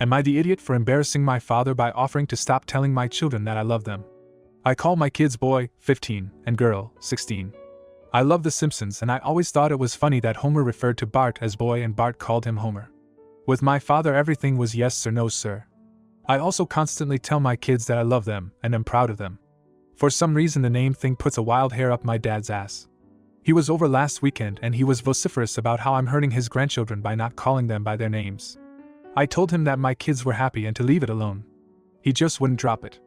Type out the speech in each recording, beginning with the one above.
Am I the idiot for embarrassing my father by offering to stop telling my children that I love them? I call my kids boy, 15, and girl, 16. I love The Simpsons, and I always thought it was funny that Homer referred to Bart as boy and Bart called him Homer. With my father, everything was yes or no, sir. I also constantly tell my kids that I love them and am proud of them. For some reason, the name thing puts a wild hair up my dad's ass. He was over last weekend and he was vociferous about how I'm hurting his grandchildren by not calling them by their names. I told him that my kids were happy and to leave it alone. He just wouldn't drop it.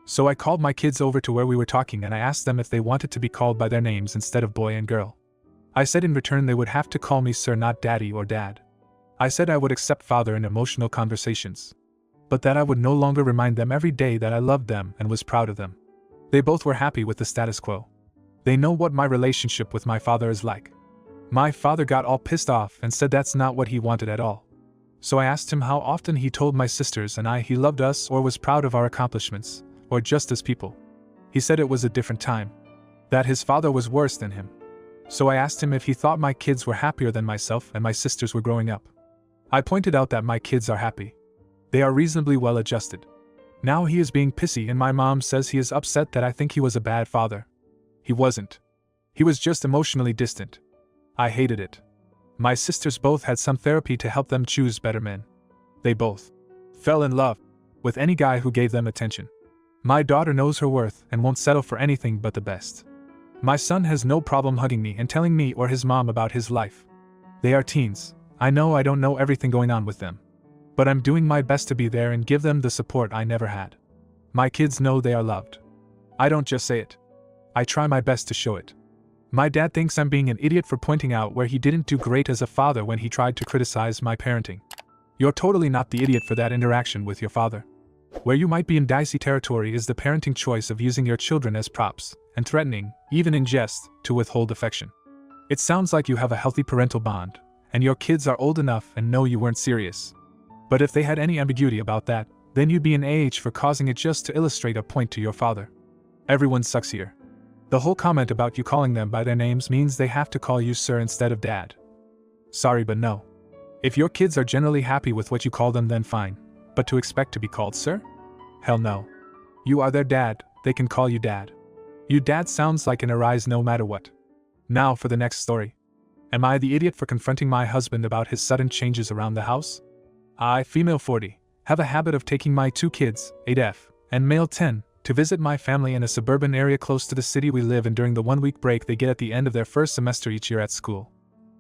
So I called my kids over to where we were talking and I asked them if they wanted to be called by their names instead of boy and girl. I said in return they would have to call me sir, not daddy or dad. I said I would accept father in emotional conversations, but that I would no longer remind them every day that I loved them and was proud of them. They both were happy with the status quo. They know what my relationship with my father is like. My father got all pissed off and said that's not what he wanted at all. So I asked him how often he told my sisters and I he loved us or was proud of our accomplishments, or just as people. He said it was a different time. That his father was worse than him. So I asked him if he thought my kids were happier than myself and my sisters were growing up. I pointed out that my kids are happy. They are reasonably well adjusted. Now he is being pissy and my mom says he is upset that I think he was a bad father. He wasn't. He was just emotionally distant. I hated it. My sisters both had some therapy to help them choose better men. They both fell in love with any guy who gave them attention. My daughter knows her worth and won't settle for anything but the best. My son has no problem hugging me and telling me or his mom about his life. They are teens. I know I don't know everything going on with them. But I'm doing my best to be there and give them the support I never had. My kids know they are loved. I don't just say it. I try my best to show it. My dad thinks I'm being an idiot for pointing out where he didn't do great as a father when he tried to criticize my parenting. You're totally not the idiot for that interaction with your father. Where you might be in dicey territory is the parenting choice of using your children as props, and threatening, even in jest, to withhold affection. It sounds like you have a healthy parental bond, and your kids are old enough and know you weren't serious. But if they had any ambiguity about that, then you'd be an AH for causing it just to illustrate a point to your father. Everyone sucks here. The whole comment about you calling them by their names means they have to call you sir instead of dad. Sorry, but no. If your kids are generally happy with what you call them, then fine. But to expect to be called sir? Hell no. You are their dad, they can call you dad. You dad sounds like an arise no matter what. Now for the next story. Am I the idiot for confronting my husband about his sudden changes around the house? I, female 40, have a habit of taking my 2 kids, 8F, and male 10, to visit my family in a suburban area close to the city we live in during the 1-week break they get at the end of their first semester each year at school.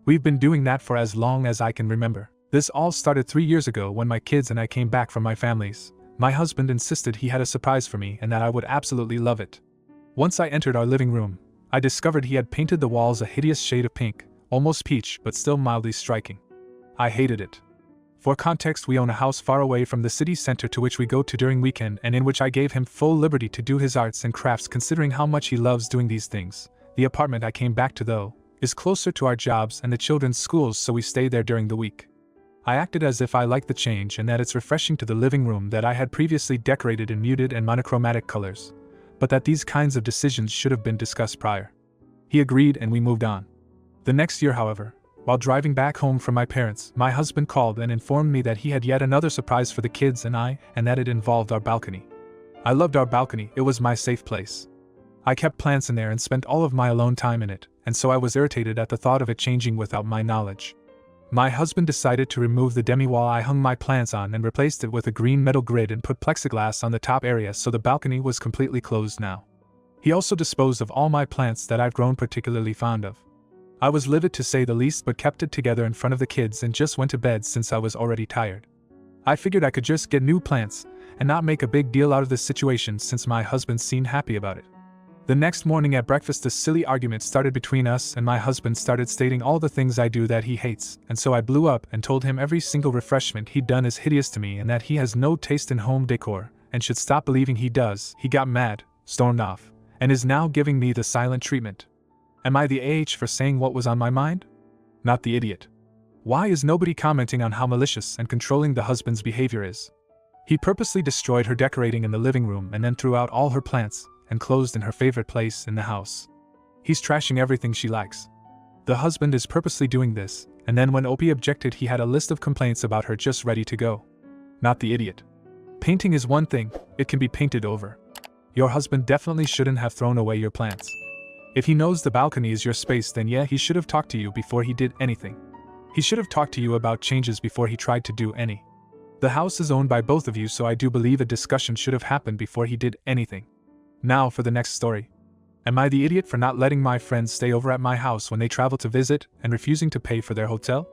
We've been doing that for as long as I can remember. This all started 3 years ago when my kids and I came back from my families. My husband insisted he had a surprise for me and that I would absolutely love it. Once I entered our living room, I discovered he had painted the walls a hideous shade of pink, almost peach but still mildly striking. I hated it. For context, we own a house far away from the city center to which we go to during weekend and in which I gave him full liberty to do his arts and crafts considering how much he loves doing these things. The apartment I came back to, though, is closer to our jobs and the children's schools, so we stay there during the week. I acted as if I liked the change and that it's refreshing to the living room that I had previously decorated in muted and monochromatic colors, but that these kinds of decisions should have been discussed prior. He agreed and we moved on. The next year, however, while driving back home from my parents, my husband called and informed me that he had yet another surprise for the kids and I, and that it involved our balcony. I loved our balcony, it was my safe place. I kept plants in there and spent all of my alone time in it, and so I was irritated at the thought of it changing without my knowledge. My husband decided to remove the demi-wall I hung my plants on and replaced it with a green metal grid and put plexiglass on the top area, so the balcony was completely closed now. He also disposed of all my plants that I've grown particularly fond of. I was livid to say the least, but kept it together in front of the kids and just went to bed since I was already tired. I figured I could just get new plants and not make a big deal out of this situation since my husband seemed happy about it. The next morning at breakfast, a silly argument started between us and my husband started stating all the things I do that he hates, and so I blew up and told him every single refreshment he'd done is hideous to me and that he has no taste in home decor and should stop believing he does. He got mad, stormed off, and is now giving me the silent treatment. Am I the AH for saying what was on my mind? Not the idiot. Why is nobody commenting on how malicious and controlling the husband's behavior is? He purposely destroyed her decorating in the living room and then threw out all her plants and closed in her favorite place in the house. He's trashing everything she likes. The husband is purposely doing this, and then when Opie objected, he had a list of complaints about her just ready to go. not the idiot. Painting is one thing, it can be painted over. Your husband definitely shouldn't have thrown away your plants. If he knows the balcony is your space, then yeah, he should have talked to you before he did anything. He should have talked to you about changes before he tried to do any. The house is owned by both of you, so I do believe a discussion should have happened before he did anything. Now for the next story. Am I the idiot for not letting my friends stay over at my house when they travel to visit and refusing to pay for their hotel?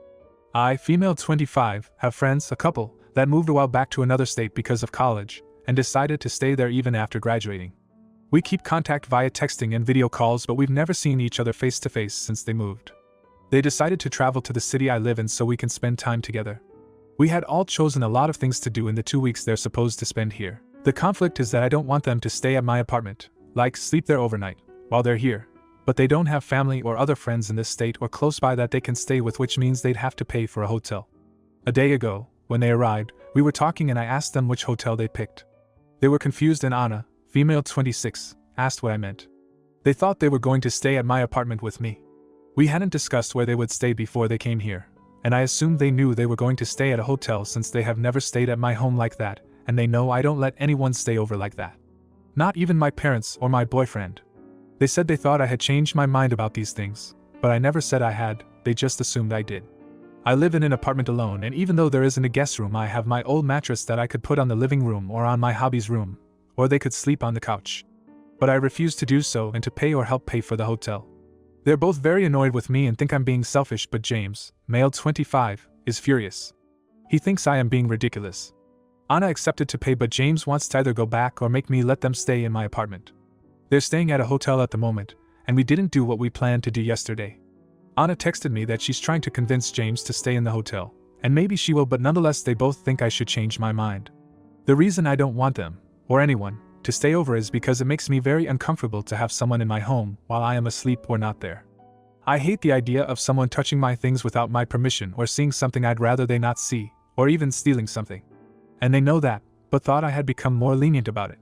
I, female 25, have friends, a couple, that moved a while back to another state because of college, and decided to stay there even after graduating. We keep contact via texting and video calls, but we've never seen each other face to face since they moved. They decided to travel to the city I live in so we can spend time together. We had all chosen a lot of things to do in the 2 weeks they're supposed to spend here. The conflict is that I don't want them to stay at my apartment, like sleep there overnight, while they're here, but they don't have family or other friends in this state or close by that they can stay with, which means they'd have to pay for a hotel. A day ago, when they arrived, we were talking and I asked them which hotel they picked. They were confused and Anna, female 26, asked what I meant. They thought they were going to stay at my apartment with me. We hadn't discussed where they would stay before they came here, and I assumed they knew they were going to stay at a hotel since they have never stayed at my home like that, and they know I don't let anyone stay over like that. Not even my parents or my boyfriend. They said they thought I had changed my mind about these things, but I never said I had, they just assumed I did. I live in an apartment alone, and even though there isn't a guest room, I have my old mattress that I could put on the living room or on my hubby's room, or they could sleep on the couch. But I refuse to do so and to pay or help pay for the hotel. They're both very annoyed with me and think I'm being selfish, but James, male 25, is furious. He thinks I am being ridiculous. Anna accepted to pay, but James wants to either go back or make me let them stay in my apartment. They're staying at a hotel at the moment, and we didn't do what we planned to do yesterday. Anna texted me that she's trying to convince James to stay in the hotel, and maybe she will, but nonetheless they both think I should change my mind. The reason I don't want them, or anyone, to stay over is because it makes me very uncomfortable to have someone in my home while I am asleep or not there. I hate the idea of someone touching my things without my permission or seeing something I'd rather they not see, or even stealing something. And they know that, but thought I had become more lenient about it.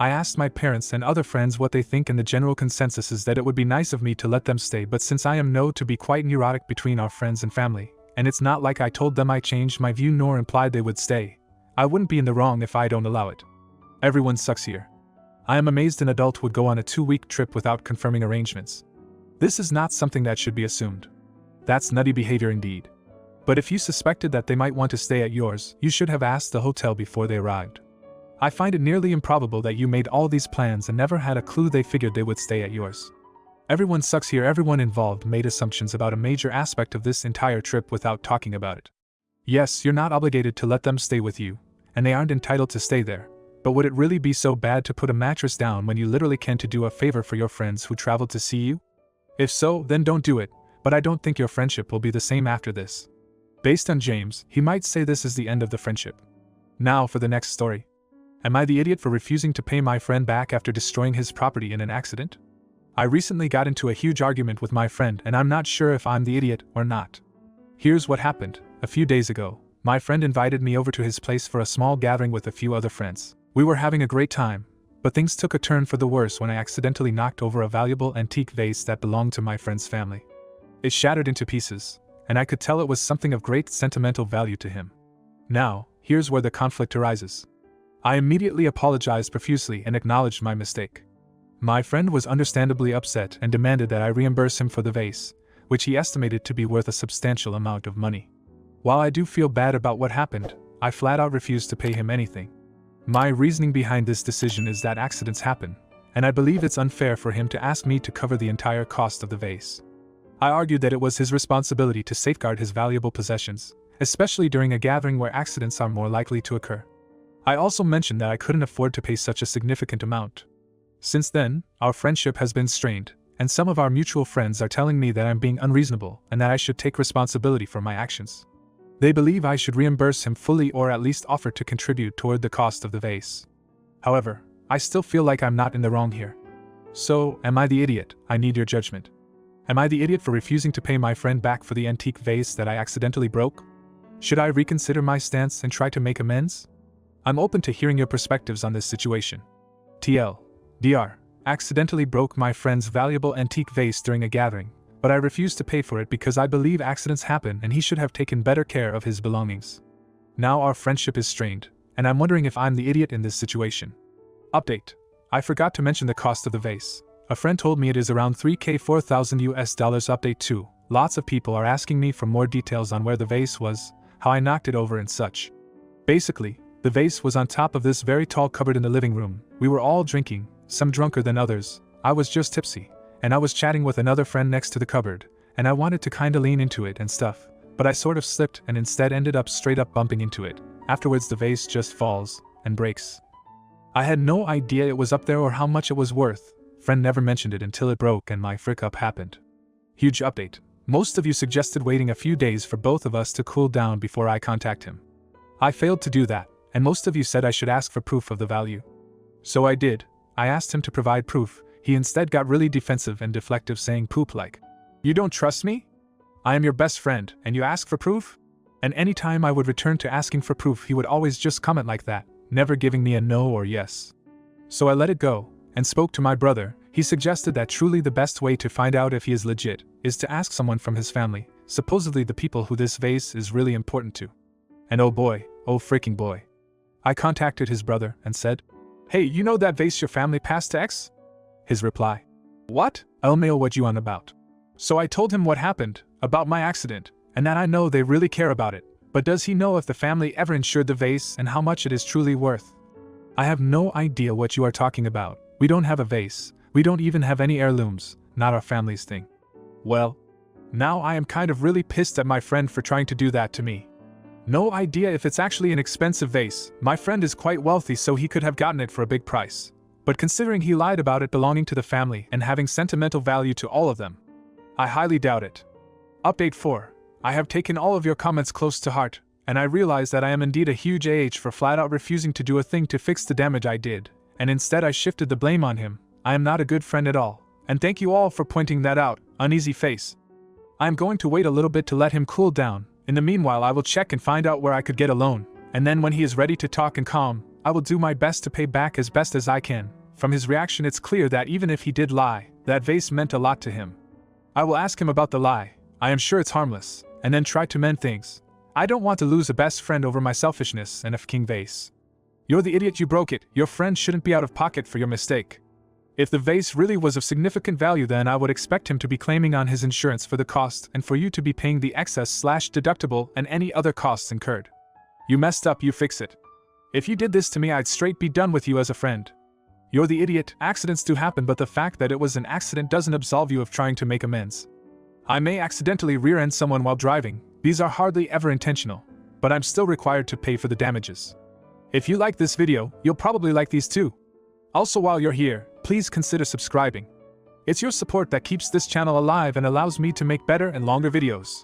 I asked my parents and other friends what they think, and the general consensus is that it would be nice of me to let them stay, but since I am known to be quite neurotic between our friends and family, and it's not like I told them I changed my view nor implied they would stay, I wouldn't be in the wrong if I don't allow it. Everyone sucks here. I am amazed an adult would go on a 2-week trip without confirming arrangements. This is not something that should be assumed. That's nutty behavior indeed. But if you suspected that they might want to stay at yours, you should have asked the hotel before they arrived. I find it nearly improbable that you made all these plans and never had a clue they figured they would stay at yours. Everyone sucks here. Everyone involved made assumptions about a major aspect of this entire trip without talking about it. Yes, you're not obligated to let them stay with you, and they aren't entitled to stay there. But would it really be so bad to put a mattress down when you literally can to do a favor for your friends who traveled to see you? If so, then don't do it, but I don't think your friendship will be the same after this. Based on James, he might say this is the end of the friendship. Now for the next story. Am I the idiot for refusing to pay my friend back after destroying his property in an accident? I recently got into a huge argument with my friend, and I'm not sure if I'm the idiot or not. Here's what happened. A few days ago, my friend invited me over to his place for a small gathering with a few other friends. We were having a great time, but things took a turn for the worse when I accidentally knocked over a valuable antique vase that belonged to my friend's family. It shattered into pieces, and I could tell it was something of great sentimental value to him. Now, here's where the conflict arises. I immediately apologized profusely and acknowledged my mistake. My friend was understandably upset and demanded that I reimburse him for the vase, which he estimated to be worth a substantial amount of money. While I do feel bad about what happened, I flat out refused to pay him anything. My reasoning behind this decision is that accidents happen, and I believe it's unfair for him to ask me to cover the entire cost of the vase. I argued that it was his responsibility to safeguard his valuable possessions, especially during a gathering where accidents are more likely to occur. I also mentioned that I couldn't afford to pay such a significant amount. Since then, our friendship has been strained, and some of our mutual friends are telling me that I'm being unreasonable and that I should take responsibility for my actions. They believe I should reimburse him fully or at least offer to contribute toward the cost of the vase. However, I still feel like I'm not in the wrong here. So, am I the idiot? I need your judgment. Am I the idiot for refusing to pay my friend back for the antique vase that I accidentally broke? Should I reconsider my stance and try to make amends? I'm open to hearing your perspectives on this situation. TL.Dr. Accidentally broke my friend's valuable antique vase during a gathering, but I refused to pay for it because I believe accidents happen and he should have taken better care of his belongings. Now our friendship is strained, and I'm wondering if I'm the idiot in this situation. Update. I forgot to mention the cost of the vase. A friend told me it is around $3K $4,000. Update 2. Lots of people are asking me for more details on where the vase was, how I knocked it over and such. Basically, the vase was on top of this very tall cupboard in the living room. We were all drinking, some drunker than others. I was just tipsy, and I was chatting with another friend next to the cupboard, and I wanted to kinda lean into it and stuff, but I sort of slipped and instead ended up straight up bumping into it. Afterwards the vase just falls and breaks. I had no idea it was up there or how much it was worth. Friend never mentioned it until it broke and my frick up happened. Huge update. Most of you suggested waiting a few days for both of us to cool down before I contact him. I failed to do that, and most of you said I should ask for proof of the value. So I did. I asked him to provide proof. He instead got really defensive and deflective, saying poop like, "You don't trust me? I am your best friend, and you ask for proof?" And anytime I would return to asking for proof, he would always just comment like that, never giving me a no or yes. So I let it go, and spoke to my brother. He suggested that truly the best way to find out if he is legit is to ask someone from his family, supposedly the people who this vase is really important to. And oh boy, oh freaking boy. I contacted his brother and said, "Hey, you know that vase your family passed to X?" His reply, "What? LMAO, what you on about?" So I told him what happened, about my accident, and that I know they really care about it, but does he know if the family ever insured the vase and how much it is truly worth? I have no idea what you are talking about. We don't have a vase. We don't even have any heirlooms, not our family's thing. Well, now I am kind of really pissed at my friend for trying to do that to me. No idea if it's actually an expensive vase. My friend is quite wealthy, so he could have gotten it for a big price. But considering he lied about it belonging to the family and having sentimental value to all of them, I highly doubt it. Update 4. I have taken all of your comments close to heart, and I realize that I am indeed a huge for flat out refusing to do a thing to fix the damage I did, and instead I shifted the blame on him. I am not a good friend at all, and thank you all for pointing that out, uneasy face. I am going to wait a little bit to let him cool down. In the meanwhile, I will check and find out where I could get a loan, and then when he is ready to talk and calm, I will do my best to pay back as best as I can. From his reaction it's clear that even if he did lie, that vase meant a lot to him. I will ask him about the lie. I am sure it's harmless, and then try to mend things. I don't want to lose a best friend over my selfishness and a fucking vase. You're the idiot, you broke it. Your friend shouldn't be out of pocket for your mistake. If the vase really was of significant value, then I would expect him to be claiming on his insurance for the cost and for you to be paying the excess/deductible and any other costs incurred. You messed up, you fix it. If you did this to me, I'd straight be done with you as a friend. You're the idiot. Accidents do happen, but the fact that it was an accident doesn't absolve you of trying to make amends. I may accidentally rear-end someone while driving. These are hardly ever intentional, but I'm still required to pay for the damages. If you like this video, you'll probably like these too. Also, while you're here, please consider subscribing. It's your support that keeps this channel alive and allows me to make better and longer videos.